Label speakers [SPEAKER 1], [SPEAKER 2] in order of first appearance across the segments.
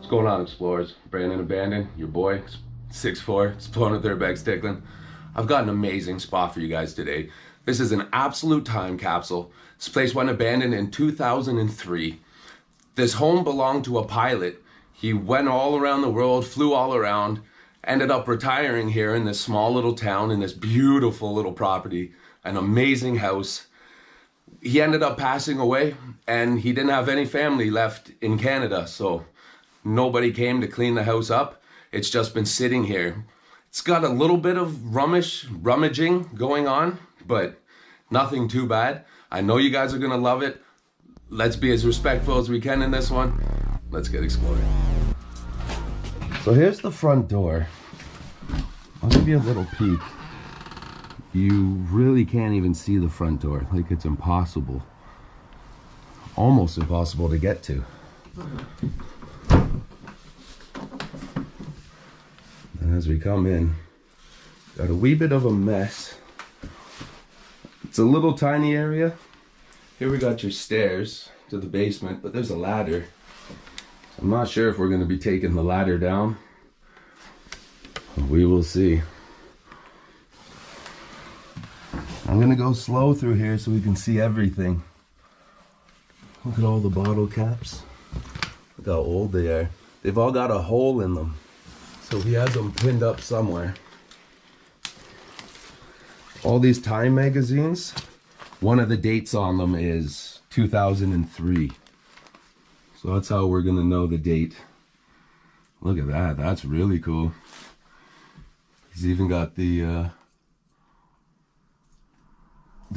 [SPEAKER 1] What's going on, explorers? Brandon Abandoned, your boy, 6'4", exploring with urbex Bstickland. I've got an amazing spot for you guys today. This is an absolute time capsule. This place went abandoned in 2003. This home belonged to a pilot. He went all around the world, flew all around, ended up retiring here in this small little town, in this beautiful little property, an amazing house. He ended up passing away, and he didn't have any family left in Canada, so nobody came to clean the house up. It's just been sitting here. It's got a little bit of rummaging going on, but nothing too bad. I know you guys are gonna love it. Let's be as respectful as we can in this one. Let's get exploring. So here's the front door. I'll give you a little peek. You really can't even see the front door. Like, it's impossible. Almost impossible to get to. And as we come in, got a wee bit of a mess. It's a little tiny area. Here we got your stairs to the basement, but there's a ladder. I'm not sure if we're going to be taking the ladder down. We will see. I'm going to go slow through here so we can see everything. Look at all the bottle caps. Look how old they are. They've all got a hole in them. So he has them pinned up somewhere. All these Time magazines, one of the dates on them is 2003. So that's how we're gonna know the date. Look at that, that's really cool. He's even got the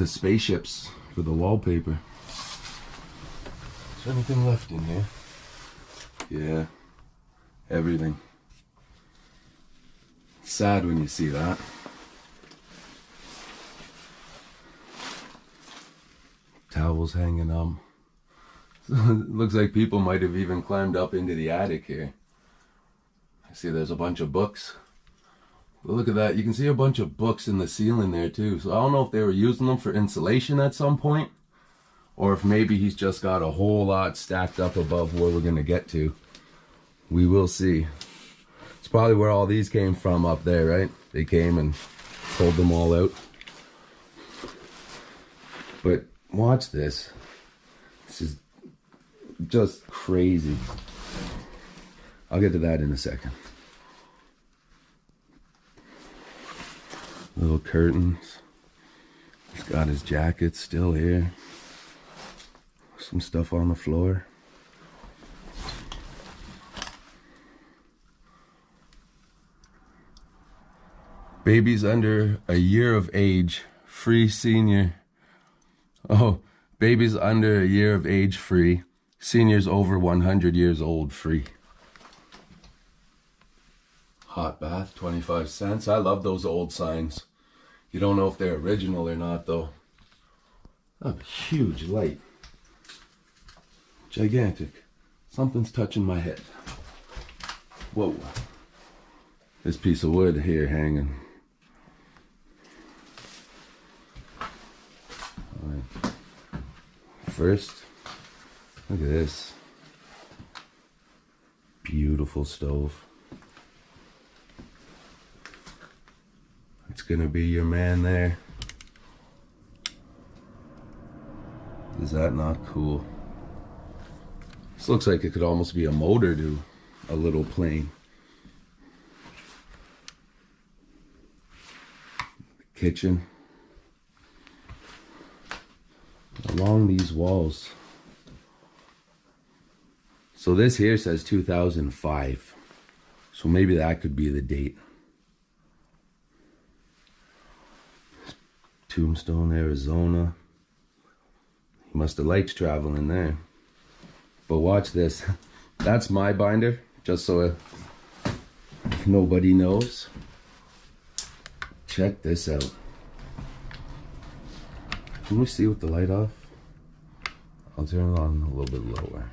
[SPEAKER 1] spaceships for the wallpaper. Is there anything left in here? Yeah, everything. It's sad when you see that. Towels hanging up. It looks like people might have even climbed up into the attic here. I see there's a bunch of books. But look at that, you can see a bunch of books in the ceiling there too. So I don't know if they were using them for insulation at some point, or if maybe he's just got a whole lot stacked up above where we're gonna get to. We will see. It's probably where all these came from up there, right? They came and pulled them all out. But watch this. This is just crazy. I'll get to that in a second. Little curtains. He's got his jacket still here. Some stuff on the floor. Babies under a year of age, free senior. Oh, babies under a year of age free. Seniors over 100 years old free. Hot bath, 25 cents. I love those old signs. You don't know if they're original or not though. Oh, huge light. Gigantic. Something's touching my head. Whoa. This piece of wood here hanging. Alright. First, look at this. Beautiful stove. It's gonna be your man there. Is that not cool? This looks like it could almost be a motor to a little plane. Kitchen. Along these walls. So this here says 2005. So maybe that could be the date. Tombstone, Arizona. He must have liked traveling there. But watch this. That's my binder, just so nobody knows. Check this out. Can we see with the light off? I'll turn it on a little bit lower.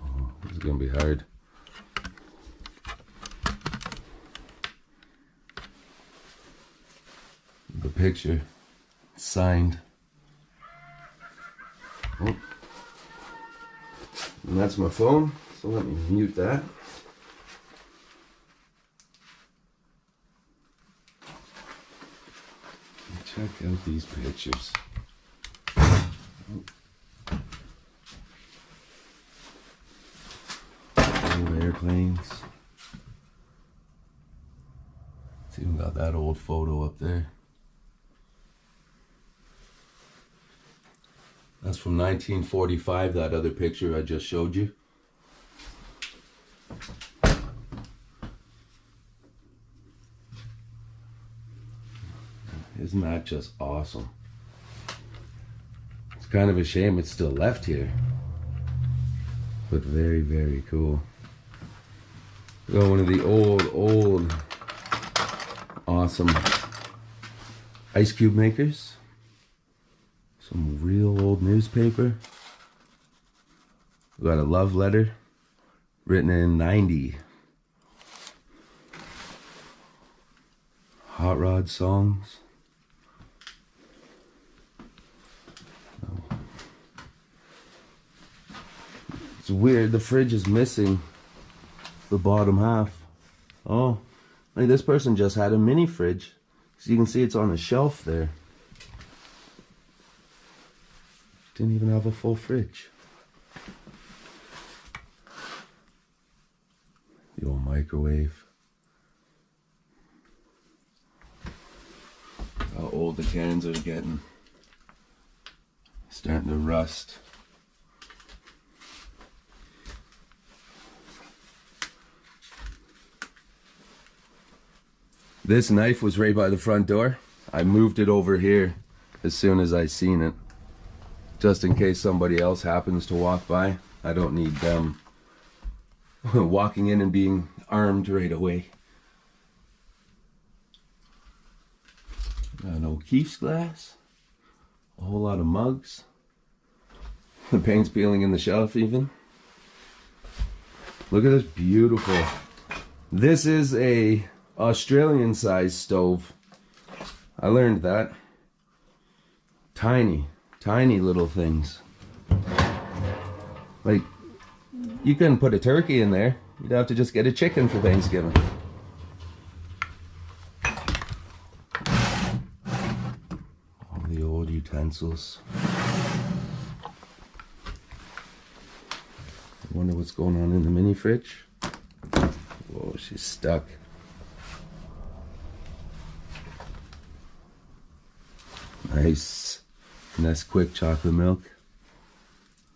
[SPEAKER 1] Oh, this is gonna be hard. The picture signed. Oh. And that's my phone, so let me mute that. Check out these pictures. Old airplanes. It's even got that old photo up there. That's from 1945, that other picture I just showed you. Isn't that just awesome? It's kind of a shame it's still left here. But very, very cool. Got one of the old, awesome ice cube makers. Some real old newspaper. We got a love letter written in 90. Hot rod songs. It's weird, the fridge is missing the bottom half. Oh, like this person just had a mini fridge. So you can see it's on a shelf there. Didn't even have a full fridge. The old microwave. How old the cans are getting. Starting to rust. This knife was right by the front door. I moved it over here as soon as I seen it. Just in case somebody else happens to walk by. I don't need them walking in and being armed right away. Got an O'Keeffe's glass. A whole lot of mugs. The paint's peeling in the shelf even. Look at this beautiful. This is a Australian size stove. I learned that. Tiny little things. Like, you couldn't put a turkey in there. You'd have to just get a chicken for Thanksgiving. All the old utensils. I wonder what's going on in the mini fridge. Whoa, she's stuck. Nice Nesquik chocolate milk.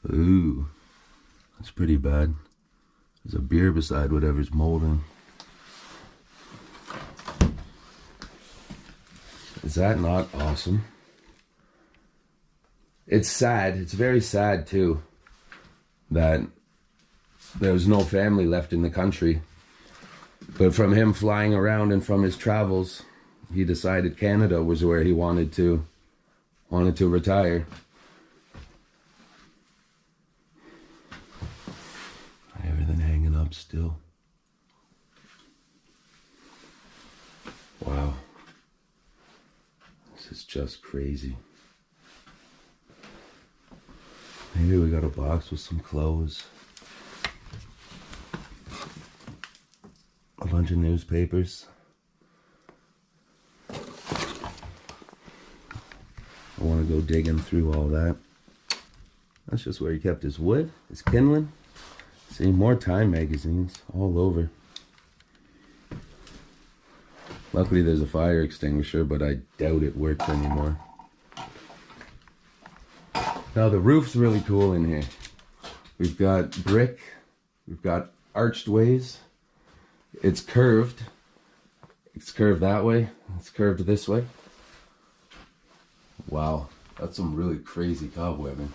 [SPEAKER 1] Ooh, that's pretty bad. There's a beer beside whatever's molding. Is that not awesome? It's sad. It's very sad too that there was no family left in the country. But from him flying around and from his travels, he decided Canada was where he wanted to retire. Everything hanging up still. Wow. This is just crazy. Maybe we got a box with some clothes. A bunch of newspapers. I want to go digging through all that. That's just where he kept his wood, his kindling. See, more Time magazines all over. Luckily there's a fire extinguisher, but I doubt it works anymore. Now the roof's really cool in here. We've got brick, we've got arched ways. It's curved. It's curved that way, it's curved this way. Wow, that's some really crazy cobwebbing.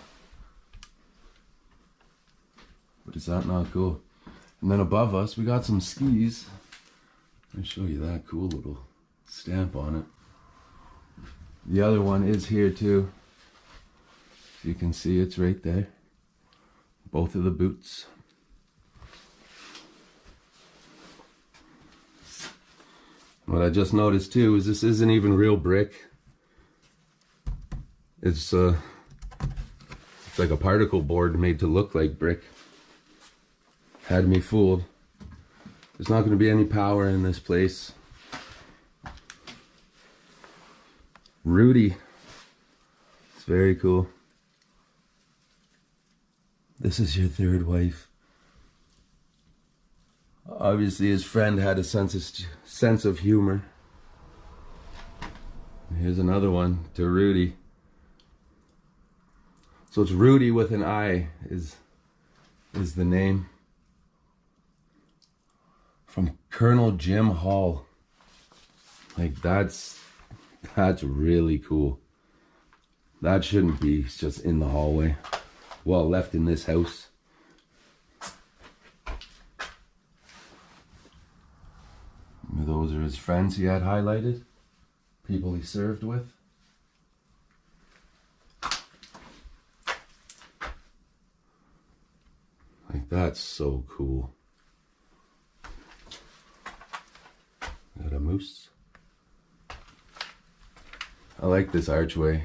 [SPEAKER 1] But is that not cool? And then above us, we got some skis. Let me show you that cool little stamp on it. The other one is here too. So you can see it's right there. Both of the boots. What I just noticed too is this isn't even real brick. It's like a particle board made to look like brick. Had me fooled. There's not going to be any power in this place. Rudy. It's very cool. This is your third wife. Obviously his friend had a sense of humor. Here's another one to Rudy. So it's Rudy with an I is the name. From Colonel Jim Hall. Like that's really cool. That shouldn't be just in the hallway. Well, left in this house. Those are his friends he had highlighted. People he served with. Like that's so cool. Got a moose. I like this archway.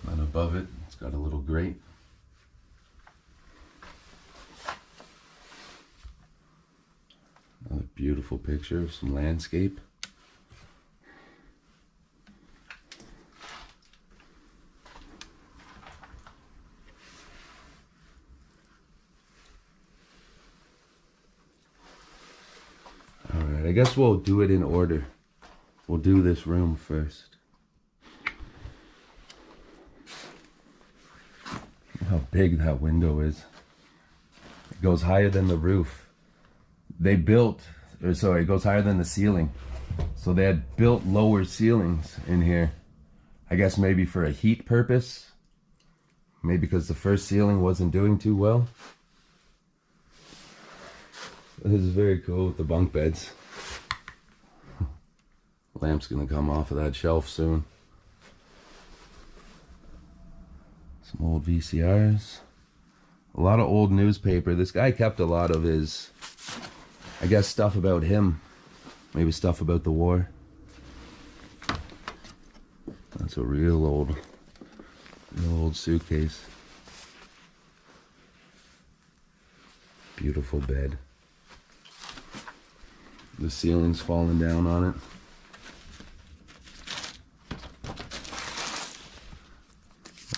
[SPEAKER 1] And above it, it's got a little grate. Another beautiful picture of some landscape. All right, I guess we'll do it in order. We'll do this room first. How big that window is. It goes higher than the roof. It goes higher than the ceiling. So they had built lower ceilings in here. I guess maybe for a heat purpose. Maybe because the first ceiling wasn't doing too well. This is very cool with the bunk beds. Lamp's gonna come off of that shelf soon. Some old VCRs. A lot of old newspaper. This guy kept a lot of his, I guess, stuff about him. Maybe stuff about the war. That's a real old suitcase. Beautiful bed. The ceiling's falling down on it.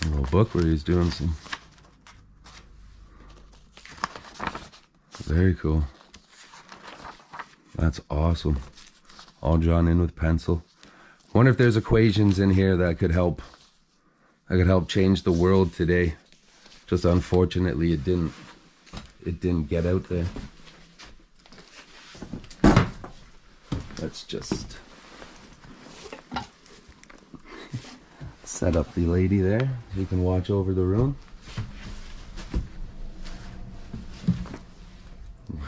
[SPEAKER 1] A little book where he's doing some. Very cool. That's awesome. All drawn in with pencil. Wonder if there's equations in here that could help. That could help change the world today. Just unfortunately, it didn't get out there. Let's just set up the lady there so you can watch over the room.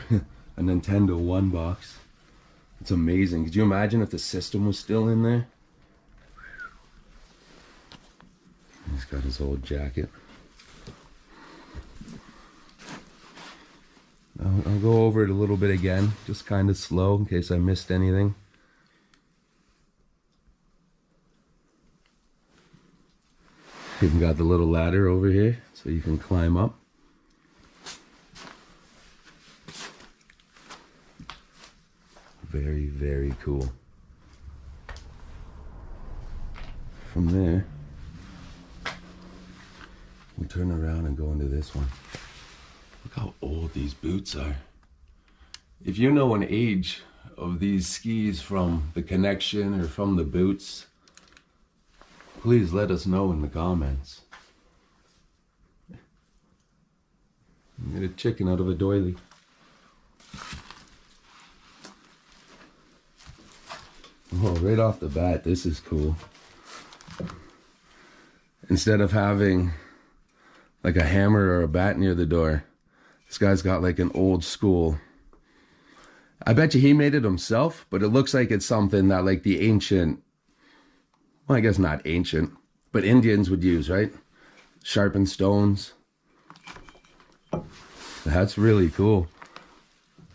[SPEAKER 1] A Nintendo 1 box. It's amazing. Could you imagine if the system was still in there? He's got his old jacket. I'll go over it a little bit again, just kind of slow in case I missed anything. Even got the little ladder over here so you can climb up. Very, very cool. From there, we'll turn around and go into this one. Look how old these boots are. If you know an age of these skis from the connection or from the boots, please let us know in the comments. Get a chicken out of a doily. Oh, right off the bat, this is cool. Instead of having like a hammer or a bat near the door, this guy's got like an old school. I bet you he made it himself, but it looks like it's something that like the ancient, well, I guess not ancient, but Indians would use, right? Sharpened stones. That's really cool.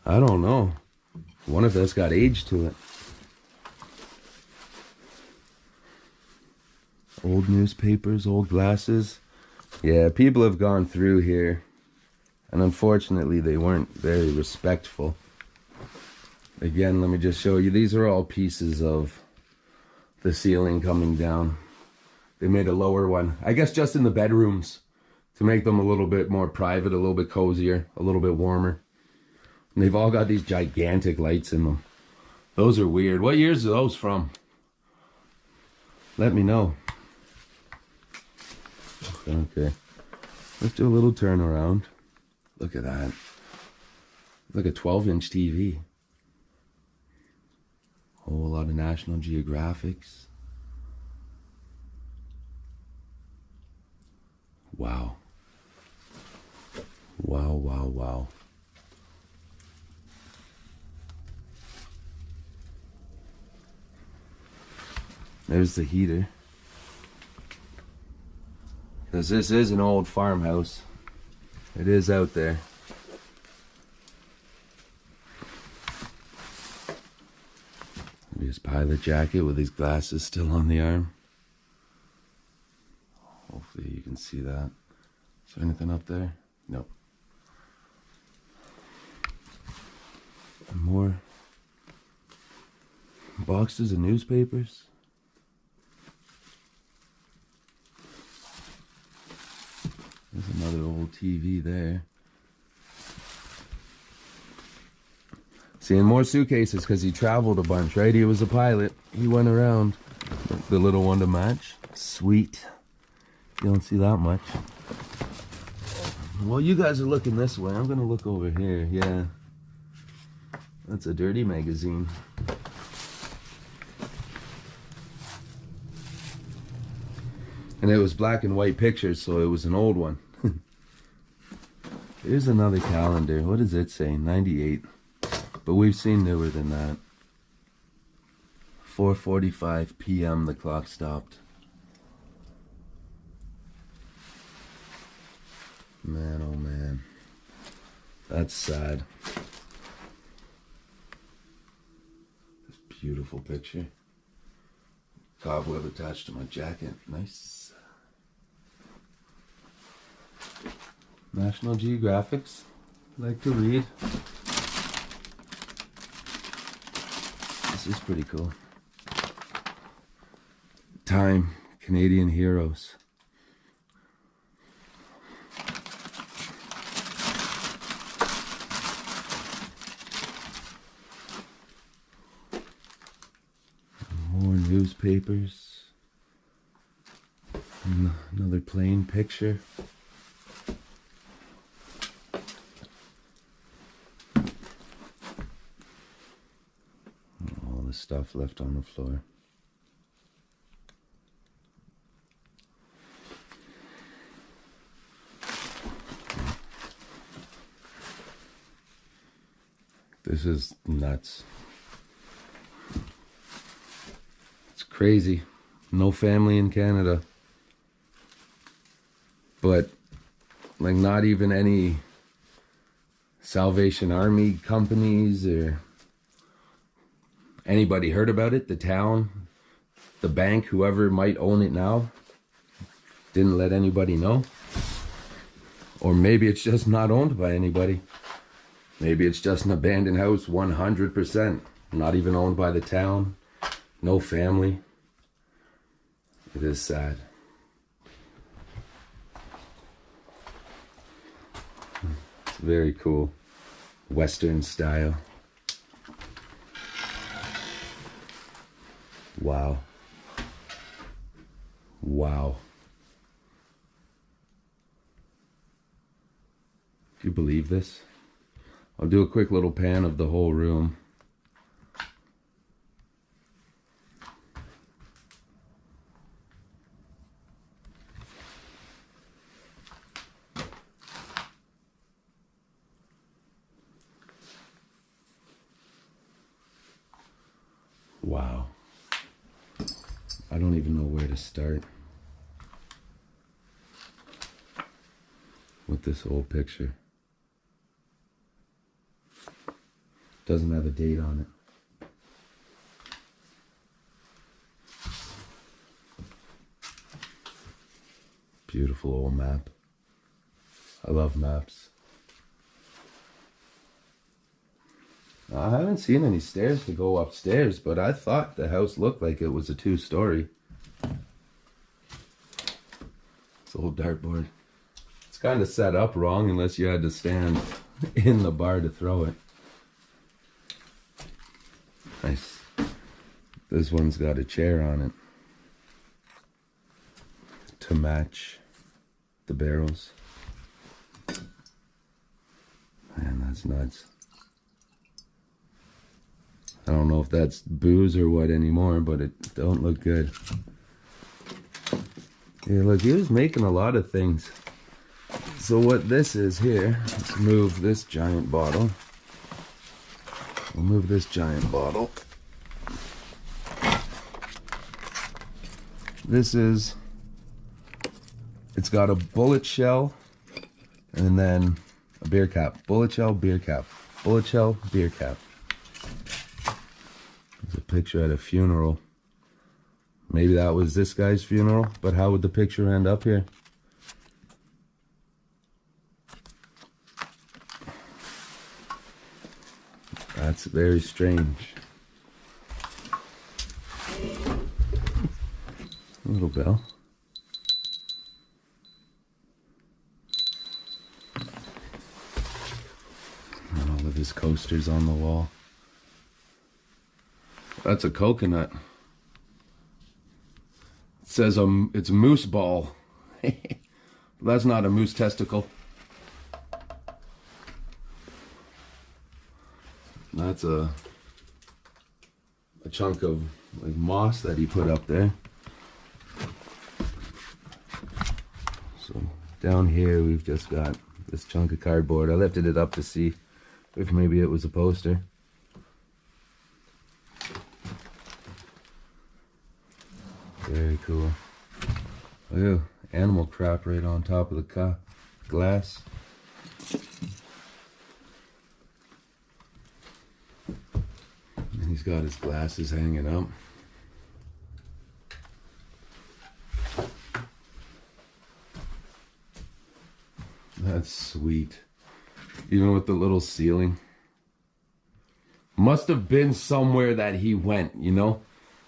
[SPEAKER 1] I don't know. I wonder if that's got age to it. Old newspapers, old glasses. Yeah, people have gone through here And unfortunately, they weren't very respectful. Again, let me just show you. These are all pieces of the ceiling coming down. They made a lower one, I guess just in the bedrooms, to make them a little bit more private, a little bit cozier, a little bit warmer. And they've all got these gigantic lights in them. Those are weird. What years are those from? Let me know. Okay. Let's do a little turnaround. Look at that. Look at 12-inch TV. Whole lot of National Geographics. Wow. Wow, wow, wow. There's the heater. Because this is an old farmhouse. It is out there. His pilot jacket with his glasses still on the arm. Hopefully you can see that. Is there anything up there? Nope. More boxes of newspapers. There's another old TV there. See, and more suitcases because he traveled a bunch, right? He was a pilot. He went around. The little one to match. Sweet. You don't see that much. Well, you guys are looking this way. I'm going to look over here. Yeah. That's a dirty magazine. And it was black and white pictures, so it was an old one. Here's another calendar. What does it say? 98. But we've seen newer than that. 4:45 p.m. the clock stopped. Man, oh man. That's sad. This beautiful picture. Cobweb attached to my jacket. Nice. National Geographics. Like to read. This is pretty cool. Time, Canadian Heroes. More newspapers. Another plain picture. All the stuff left on the floor. This is nuts. It's crazy. No family in Canada. But, like, not even any Salvation Army companies or anybody heard about it. The town, the bank, whoever might own it now, didn't let anybody know. Or maybe it's just not owned by anybody. Maybe it's just an abandoned house 100%. Not even owned by the town. No family. It is sad. It's very cool. Western style. Wow. Wow. Do you believe this? I'll do a quick little pan of the whole room. Wow. I don't even know where to start with this whole picture. Doesn't have a date on it. Beautiful old map. I love maps. I haven't seen any stairs to go upstairs, but I thought the house looked like it was a 2-story. It's a old dartboard. It's kind of set up wrong unless you had to stand in the bar to throw it. Nice. This one's got a chair on it to match the barrels. Man, that's nuts. I don't know if that's booze or what anymore, but it don't look good. Yeah, look, he was making a lot of things. So what this is here, let's move this giant bottle. We'll move this giant bottle. This is, it's got a bullet shell and then a beer cap. Bullet shell, beer cap. Bullet shell, beer cap. There's a picture at a funeral. Maybe that was this guy's funeral, but how would the picture end up here? That's very strange. A little bell. And all of his coasters on the wall. That's a coconut. It says it's a moose ball. That's not a moose testicle. That's a chunk of like moss that he put up there. So down here we've just got this chunk of cardboard. I lifted it up to see if maybe it was a poster. Very cool. Look at animal crap right on top of the glass. And he's got his glasses hanging up. That's sweet. Even with the little ceiling. Must have been somewhere that he went, you know?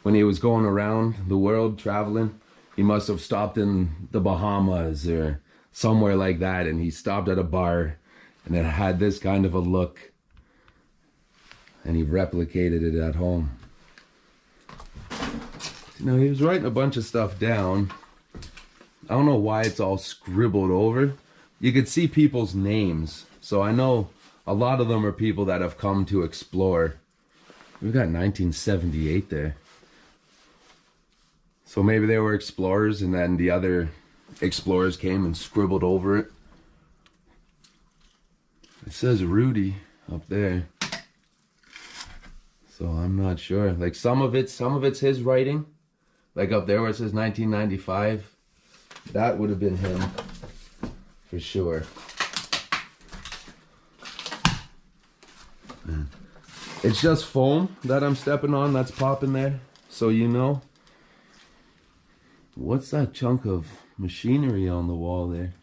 [SPEAKER 1] When he was going around the world traveling, he must have stopped in the Bahamas or somewhere like that, and he stopped at a bar and it had this kind of a look, and he replicated it at home. You know, he was writing a bunch of stuff down. I don't know why it's all scribbled over. You could see people's names, so I know a lot of them are people that have come to explore. We've got 1978 there. So maybe they were explorers and then the other explorers came and scribbled over it. It says Rudy up there. So I'm not sure. Like some of it's his writing. Like up there where it says 1995. That would have been him for sure. It's just foam that I'm stepping on that's popping there. So you know. What's that chunk of machinery on the wall there?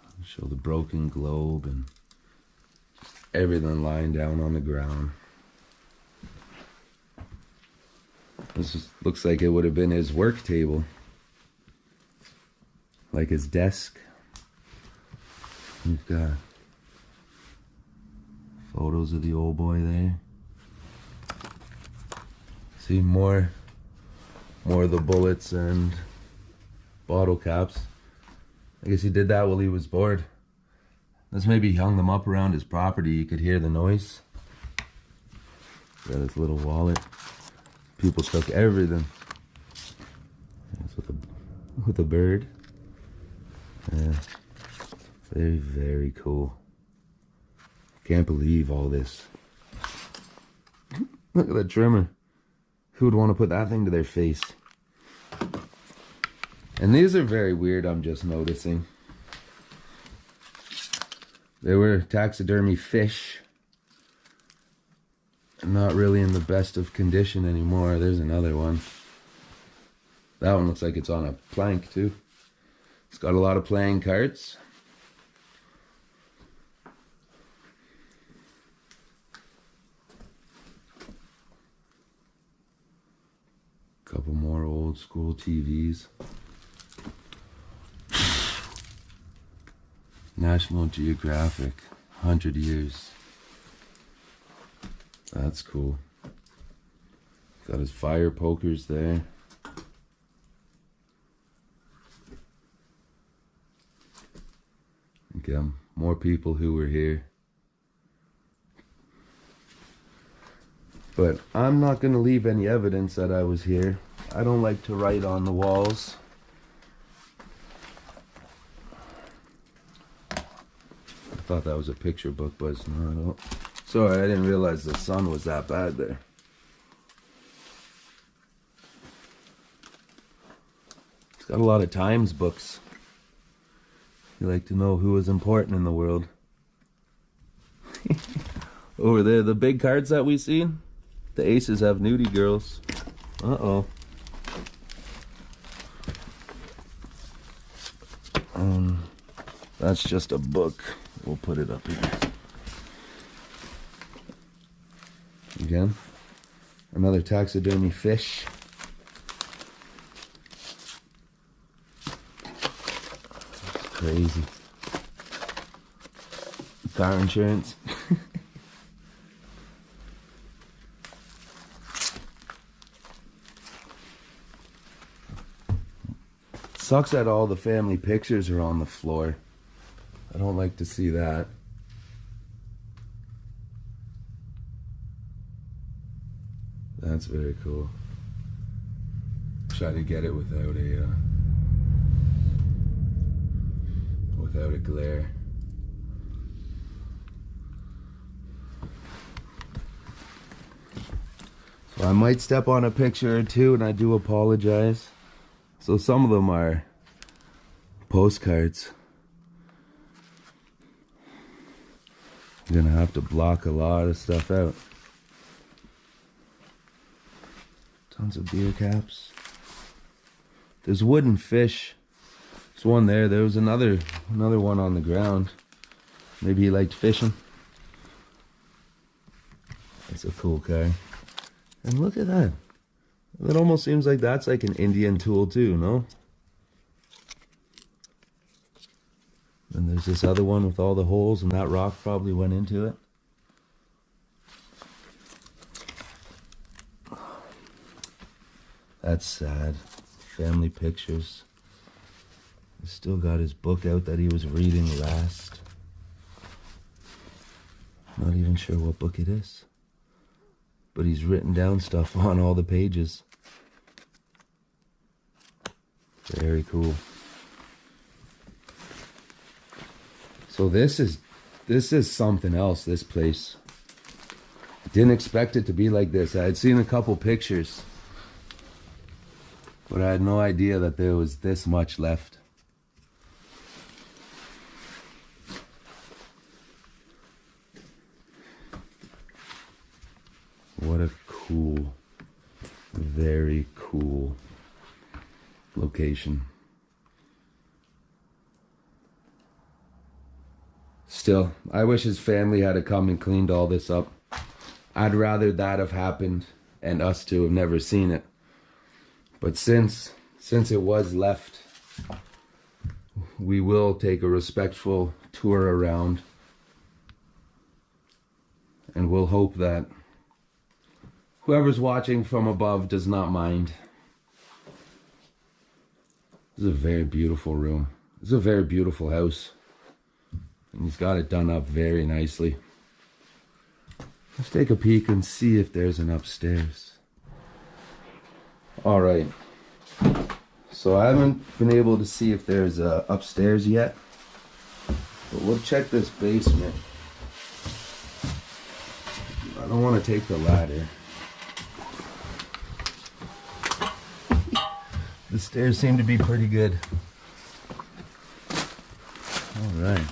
[SPEAKER 1] I'll show the broken globe and everything lying down on the ground. This looks like it would have been his work table. Like his desk. We've got photos of the old boy there. See more of the bullets and bottle caps. I guess he did that while he was bored. Let's maybe hung them up around his property. You could hear the noise. Got his little wallet. People took everything. With a bird. Yeah. Very, very cool. Can't believe all this. Look at that trimmer. Who would want to put that thing to their face? And these are very weird, I'm just noticing. They were taxidermy fish. Not really in the best of condition anymore. There's another one. That one looks like it's on a plank too. It's got a lot of playing cards. Couple more old school TVs. National Geographic, 100 years. That's cool. Got his fire pokers there. Again, more people who were here. But I'm not going to leave any evidence that I was here. I don't like to write on the walls. I thought that was a picture book, but it's not. I don't. Sorry, I didn't realize the sun was that bad there. It's got a lot of Times books. You like to know who is important in the world. Over there, the big cards that we see, the aces have nudie girls. Uh-oh. That's just a book. We'll put it up here. Again, another taxidermy fish. Crazy. Car insurance. Sucks that all the family pictures are on the floor. I don't like to see that. That's very cool. Try to get it without a glare. So I might step on a picture or two, and I do apologize. So some of them are postcards. I'm gonna have to block a lot of stuff out. Tons of beer caps. There's wooden fish. There's one there. There was another one on the ground. Maybe he liked fishing. That's a cool car. And look at that. That almost seems like that's like an Indian tool too, no? And there's this other one with all the holes, and that rock probably went into it. That's sad. Family pictures. He's still got his book out that he was reading last. Not even sure what book it is. But he's written down stuff on all the pages. Very cool. So this is something else, this place. I didn't expect it to be like this. I had seen a couple pictures, but I had no idea that there was this much left. What a cool, very cool location. Still, I wish his family had come and cleaned all this up. I'd rather that have happened and us to have never seen it. But since it was left, we will take a respectful tour around. And we'll hope that whoever's watching from above does not mind. This is a very beautiful room. This is a very beautiful house. And he's got it done up very nicely. Let's take a peek and see if there's an upstairs. All right. So I haven't been able to see if there's upstairs yet. But we'll check this basement. I don't want to take the ladder. The stairs seem to be pretty good. All right.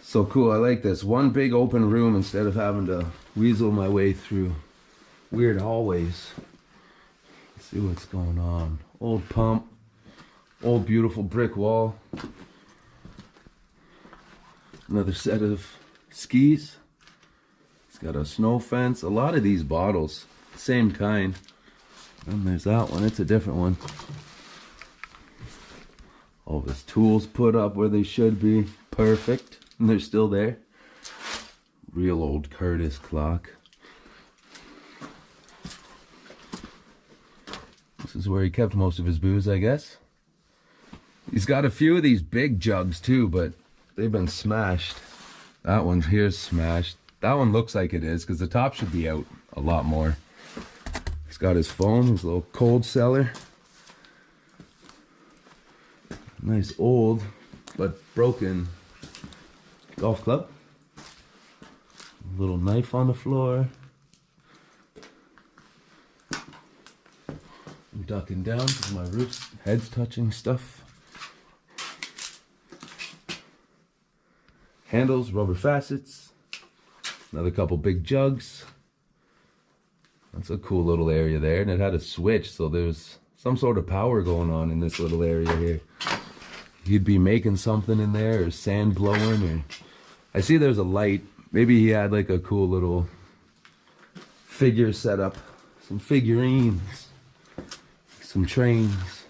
[SPEAKER 1] So cool, I like this. One big open room instead of having to weasel my way through weird hallways. Let's see what's going on. Old pump. Old beautiful brick wall. Another set of skis. It's got a snow fence. A lot of these bottles. Same kind. And there's that one, it's a different one. All of his tools put up where they should be. Perfect. And they're still there. Real old Curtis clock. This is where he kept most of his booze, I guess. He's got a few of these big jugs too, but they've been smashed. That one here's smashed. That one looks like it is, because the top should be out a lot more. He's got his phone, his little cold cellar. Nice old, but broken golf club. Little knife on the floor. I'm ducking down because my head's touching stuff. Handles, rubber facets. Another couple big jugs. That's a cool little area there, and it had a switch, so there's some sort of power going on in this little area here. He'd be making something in there, or sand blowing, or I see there's a light. Maybe he had like a cool little figure set up, some figurines, some trains.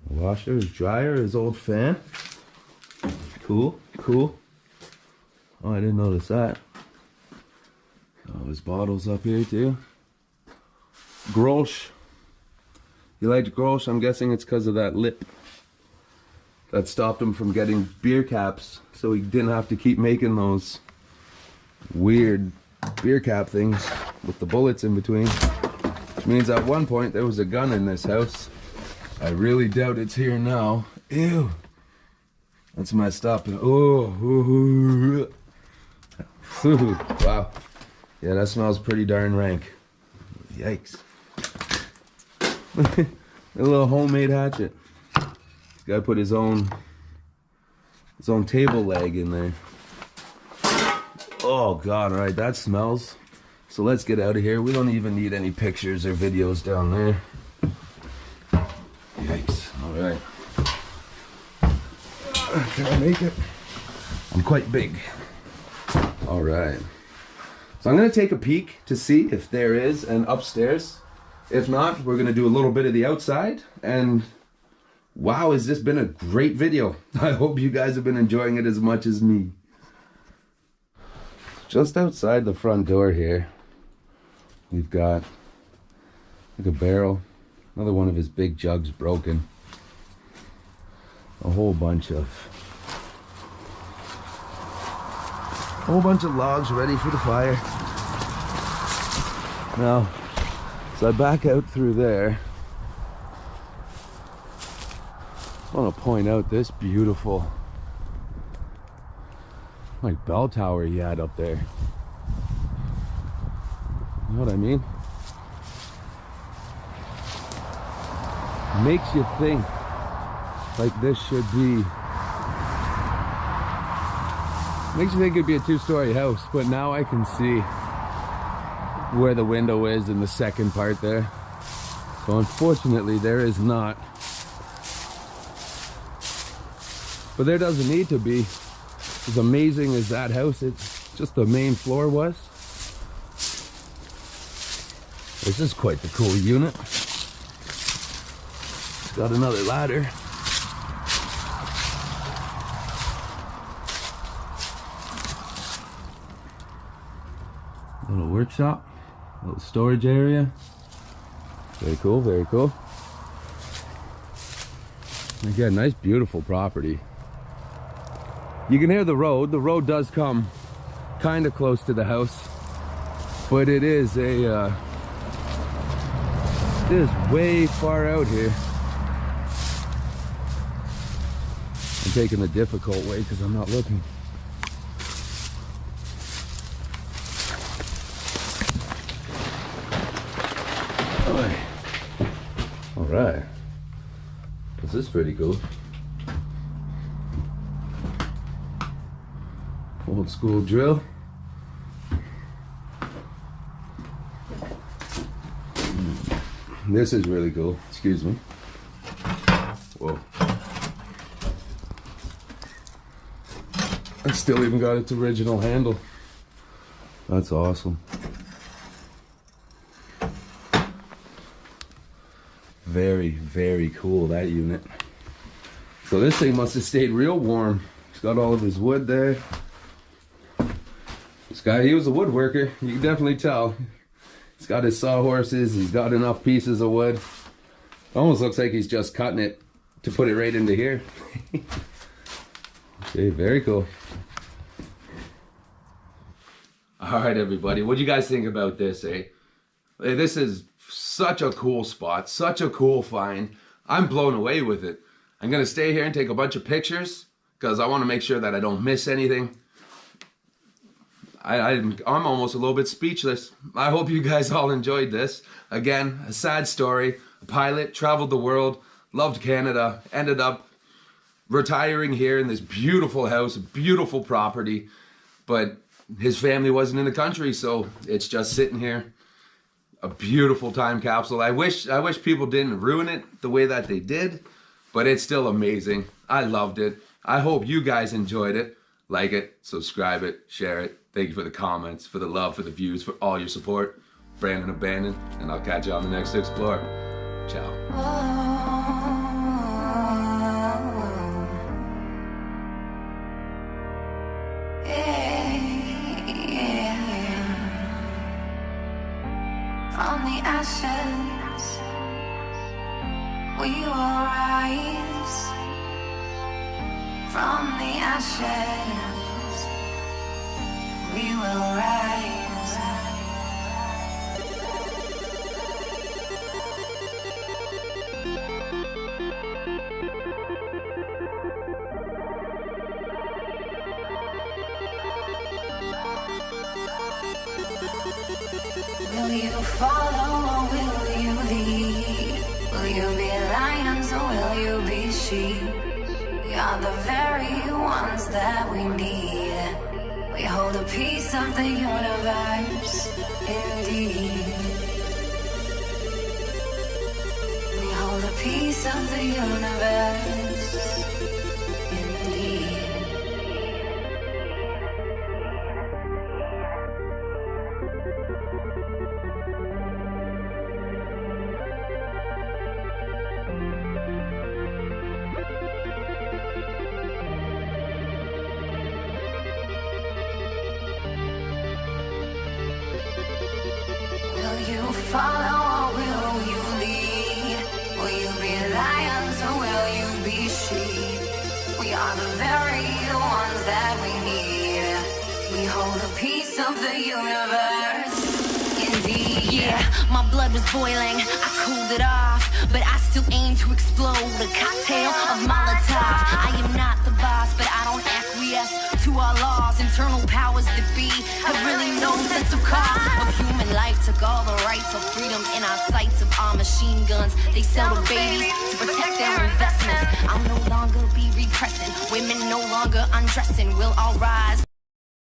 [SPEAKER 1] A washer, his dryer, his old fan. Cool, cool. Oh, I didn't notice that. Oh, his bottles up here too. Grolsch. You liked Grolsch? I'm guessing it's because of that lip that stopped him from getting beer caps, so he didn't have to keep making those weird beer cap things with the bullets in between. Which means at one point there was a gun in this house. I really doubt it's here now. Ew. That's messed up. Oh, ooh. Wow. Yeah, that smells pretty darn rank. Yikes. A little homemade hatchet. This guy put his own table leg in there. Oh god, alright, that smells. So let's get out of here. We don't even need any pictures or videos down there. Yikes. Alright. Can I make it? I'm quite big. Alright. So I'm going to take a peek to see if there is an upstairs. If not, we're going to do a little bit of the outside. And wow, has this been a great video. I hope you guys have been enjoying it as much as me. Just outside the front door here, we've got like a barrel. Another one of his big jugs broken. A whole bunch of logs ready for the fire. Now, so I back out through there. I want to point out this beautiful like bell tower he had up there. You know what I mean? Makes you think like this should be, makes you think it'd be a two-story house, but now I can see where the window is in the second part there. So unfortunately there is not, but there doesn't need to be. As amazing as that house, it's just the main floor was. This is quite the cool unit. It's got another ladder. Little workshop, little storage area. Very cool, very cool. Again, nice beautiful property. You can hear the road. The road does come kind of close to the house, but it is a it is way far out here. I'm taking the difficult way because I'm not looking. All right, this is pretty cool. Old school drill. This is really cool. Excuse me. Whoa. It's still even got its original handle. That's awesome. Very, very cool, that unit. So this thing must have stayed real warm. He's got all of his wood there. This guy, he was a woodworker. You can definitely tell. He's got his sawhorses. He's got enough pieces of wood. Almost looks like he's just cutting it to put it right into here. Okay, very cool. All right, everybody. What do you guys think about this, eh? This is such a cool spot, such a cool find. I'm blown away with it. I'm gonna stay here and take a bunch of pictures because I want to make sure that I don't miss anything. I'm almost a little bit speechless. I hope you guys all enjoyed this. Again, a sad story. A pilot, traveled the world, loved Canada, ended up retiring here in this beautiful house, beautiful property, but his family wasn't in the country, so it's just sitting here. A beautiful time capsule. I wish people didn't ruin it the way that they did, but it's still amazing. I loved it. I hope you guys enjoyed it. Like it, subscribe it, share it. Thank you for the comments, for the love, for the views, for all your support. Brandon Abandoned, and I'll catch you on the next Explore. Ciao.
[SPEAKER 2] From the ashes, we will rise. From the ashes, we will rise. Will you follow or will you lead? Will you be lions or will you be sheep? We are the very ones that we need. We hold a piece of the universe, indeed. We hold a piece of the universe, indeed. Will you follow or will you lead? Will you be lions or will you be sheep? We are the very ones that we need. We hold a piece of the universe, indeed.
[SPEAKER 3] Yeah, my blood was boiling, I cooled it off, but I still aim to explode a cocktail of Molotov. I am not the boss, but I don't acquiesce to our laws. Internal powers that be have really no sense of cause. Of human life took all the rights of freedom in our sights of our machine guns. They sell to babies to protect their investments. I'll no longer be repressing, women no longer undressing. We'll all rise.